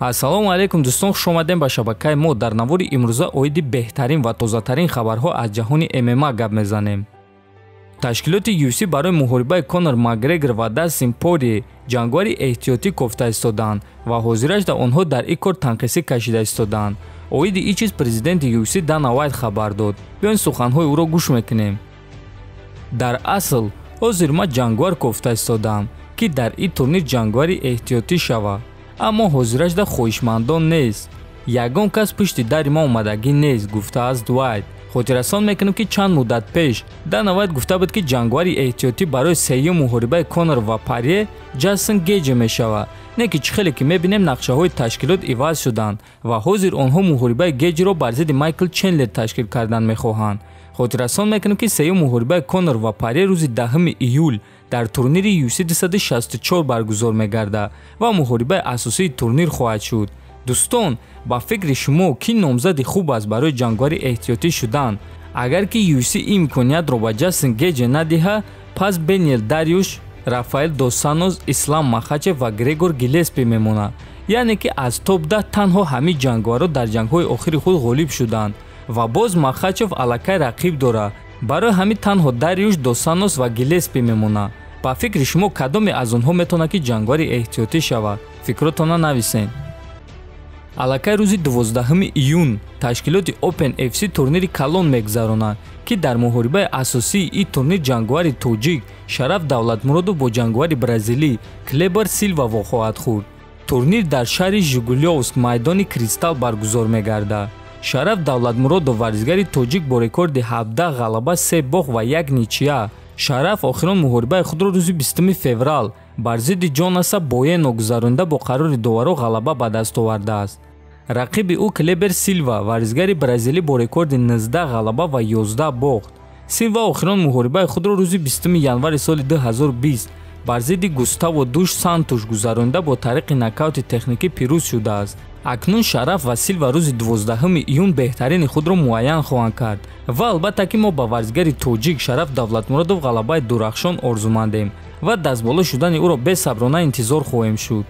ассалому алайкум дӯстон, хуш омадем ба шабакаи мо. дар навори имрӯза оиди беҳтарин ва тозатарин хабарҳо аз ҷаҳони ММА гап мезанем. ташкилоти UFC барои муҳорибаи Конор Макгрегор ва Дастин Порие ҷангвари эҳтиётӣ кофта истоданд ва ҳозирашда онҳо дар ин кор танқисӣ кашида истоданд. оиди ин чиз президенти UFC Дана Вайт хабар дод. биён суханҳои ӯро гӯш мекунем. дар асл ҳозир ман ҷангвар кофта истодам ки дар ин турнир ҷангвари эҳтиётӣ шава, аммо ҳозирашда хоҳишмандон нест. ягон кас пушти дари ман омадагӣ нест, гуфтааст Вайт. хотиррасон мекунем ки чанд муддат пеш Дана Вайт гуфта буд ки ҷангвари эҳтиётӣ барои сеюм муҳорибаи Конор ва Порие Ҷастин Гейҷ мешава. не ки чӣ хеле ки мебинем нақшаҳои ташкилот иваз шуданд ва ҳозир онҳо муҳорибаи Гейҷро бар зидди Майкл Чендлер ташкил кардан мехоҳанд. хотиррасон мекунем ки сеюм муҳорибаи Конор ва Порие рӯзи 10 июл дар турнири UFC 264 баргузор мегардад ва муҳорибаи асосии турнир хоҳад шуд. дӯстон, ба фикри шумо кӣ номзади хуб аст барои ҷангвари эҳтиётӣ шудан? агар ки UFC имкониятро ба Ҷастин Гейҷ надиҳад, пас Бенил Дарюш, Рафаэл дос Санос, Ислам Махачев ва Грегор Гиллеспи мемонад. яъне ки аз топ 10 танҳо ҳамин ҷангваро дар ҷангҳои охири худ ғолиб шуданд ва боз Махачев аллакай рақиб дорад. барои ҳамин танҳо Дарюш, дос Санос ва Гиллеспи мемонад. ба фикри шумо кадоме аз онҳо метавонад ки ҷангвари эҳтиётӣ шавад? фикротона нависен. аллакай рӯзи 12 июн ташкилоти Open FC турнири калон мегузаронад ки дар муҳорибаи асосии ин турнир ҷангвари тоҷик Шараф Давлатмуродов бо ҷангвари бразилӣ Клебер Силва вохоҳад хӯрд. турнир дар шаҳри Жигулёвск майдони Кристалл баргузор мегардад. Шараф Давлатмуродов варзигари тоҷик бо рекорди 17 ғалаба, 3 бох ва 1 ничия. Шараф охирон муҳорибаи худро рӯзи 20 феврал бар зидди Ҷонаса Боено гузаронида бо қарори доваро ғалаба ба даст овардааст. рақиби ӯ Клебер Силва варзигари бразилӣ бо рекорди 19 ғалаба ва 11 бохт. Силва охирон муҳорибаи худро рӯзи 20 январи соли 2020 бар зидди Густаво Душ Сантуш гузаронида бо тариқи нокаути техникӣ пирӯз шудааст. акнун Шараф ва Силва рӯзи 12 июн беҳтарини худро муайян хоҳанд кард ва албатта ки мо ба варзигари тоҷик Шараф Давлатмуродов ғалабаи дурахшон орзумандем ва дастболо шудани ӯро бесаброна интизор хоҳем шуд.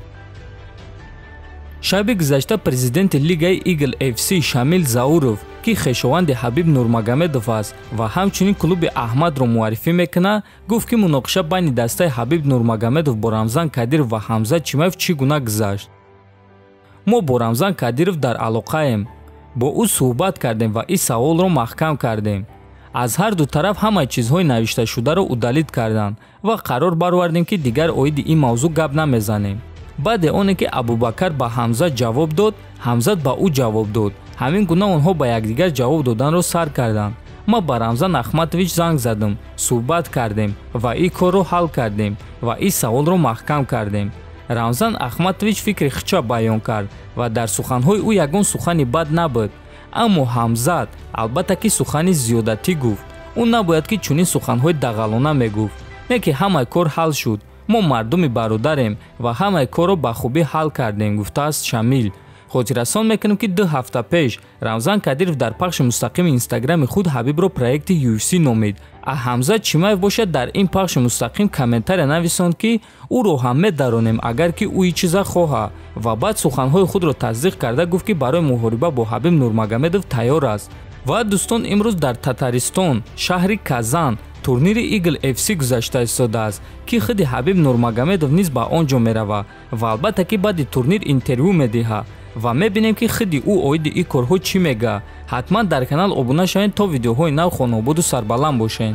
шаби гузашта президенти лигаи Eagle FC Шамил Зауров ки хешованди Ҳабиб Нурмагомедов аст ва ҳамчунин клуби Аҳмадро муаррифӣ мекунад, гуфт ки муноқиша байни дастаи Ҳабиб Нурмагомедов бо Рамзан Кадиров ва Ҳамзат Чимаев чӣ гуна гузашт. мо бо Рамзан Кадиров дар алоқаем, бо ӯ суҳбат кардем ва ин саволро маҳкам кардем. аз ҳар ду тараф ҳамаи чизҳои навишташударо удалид карданд ва қарор баровардем ки дигар оиди ин мавзӯъ гап намезанем. баъди оне ки Абубакар ба Ҳамзат ҷавоб дод, Ҳамзат ба ӯ ҷавоб дод. ҳамин гуна онҳо ба якдигар ҷавоб доданро сар карданд. ман ба Рамзан Ахматович занг задам, суҳбат кардем ва ин корро ҳал кардем ва ин саволро маҳкам кардем. Рамзан Ахматович фикри хича баён кард ва дар суханҳои ӯ ягон сухани бад набуд. аммо Ҳамзат албатта ки сухани зиёдатӣ гуфт. ӯ набояд ки чунин суханҳои дағалона мегуфт. не ки ҳамаи кор ҳал шуд. мо мардуми бародарем ва ҳамаи корро ба хубӣ ҳал кардем, гуфтааст Шамил. хотиррасон мекунем ки 2 ҳафта пеш Рамзан Кадиров дар пахши мустақими инстаграми худ Ҳабибро проекти UFC номид. Ҳамзат Чимаев бошад дар ин пахши мустақим комментария нависонд ки ӯро ҳам медаронем агар ки ӯ ин чиза хоҳад ва баъд суханҳои худро тасдиқ карда гуфт ки барои муҳориба бо Ҳабиб Нурмагомедов тайёр аст. ва дӯстон, имрӯз дар Татаристон шаҳри Казан турнири Eagle FC гузашта истодааст ки худи Ҳабиб Нурмагомедов низ ба он ҷо мерава ва албатта ки баъди турнир интервю медиҳад ва мебинем ки худи ӯ оиди ин корҳо чӣ мегӯяд. ҳатман дар канал обуна шавед то видеоҳои нав хонободу сарбаланд бошед.